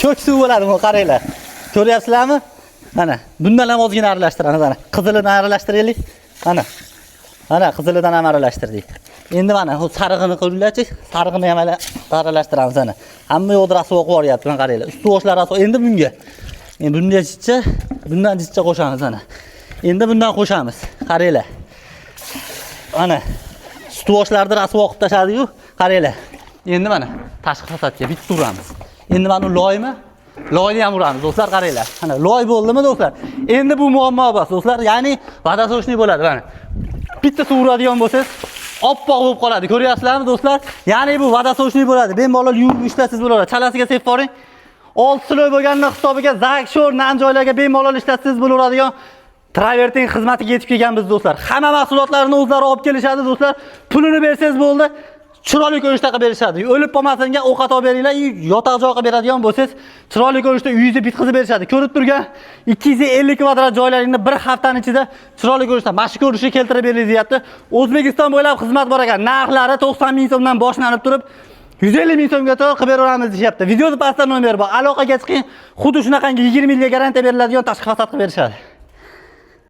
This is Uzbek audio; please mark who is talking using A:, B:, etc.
A: ko'k suv bo'ladi bu, qaranglar. Ko'ryapsizlarmi? Mana, bundan ham ozgina aralashtiramiz ana. Qizilidan aralashtiraylik. Ana. Ana, qizilidan ham aralashtirdik. Endi mana bu sarig'ini qo'yinglarchi, sarig'ini ham aralashtiramiz ana. Hamma yo'q rasuv qo'yapti, mana qaranglar. Usti boshlar rasuv. Endi bunga. Endi bundan jichcha qo'shamiz ana. Endi bundan qo'shamiz. Qaranglar. Ana. Usti boshlarni rasuv qilib tashladi-yu, qaranglar. Endi mana tashqi fasadga bitta uramiz. Endi mana loymi? Loyni ham uramiz do'stlar, qaranglar. Mana loy bo'ldimi do'stlar? Endi bu muammo bor do'stlar, ya'ni vodosochniy bo'ladi mana. Bitta suv uradigan bo'lsangiz, oppoq bo'lib qoladi. Ko'ryapsizlarmi do'stlar? Ya'ni bu vodosochniy bo'ladi. Bemalol yuvib ishlatsiz bo'laveradi. Chalasiga sepib qo'ying. 6 kilo bo'lganning hisobiga zak, sho'r, nan joylarga bemalol ishlatsiz bo'laveradigan travertin xizmatiga yetib kelganmiz do'stlar. Hamma mahsulotlarni o'zlari olib kelishadi do'stlar. Pulini bersangiz bo'ldi. Chiroyli ko'rinishda qilib berishadi. O'lib qolmasinga ovqat olib beringlar, yotoq joy qilib beradigan bo'lsangiz, chiroyli ko'rinishda uyingizni bitkizib berishadi. Ko'rib turgan 250 kvadrat joylaringni bir haftaning ichida chiroyli ko'rinishda mashq ko'rinishga keltirib berilyapti. O'zbekiston bo'ylab xizmat bor ekan. Narxlari 90 ming so'mdan boshlanib turib 150 ming so'mga qilib beraveramiz deyapti. Videoda pastda nomer bor. Aloqaga chiqing. Xuddi shunaqangi 20 yilga garantiya beriladigan tashqi fasad qilib berishadi.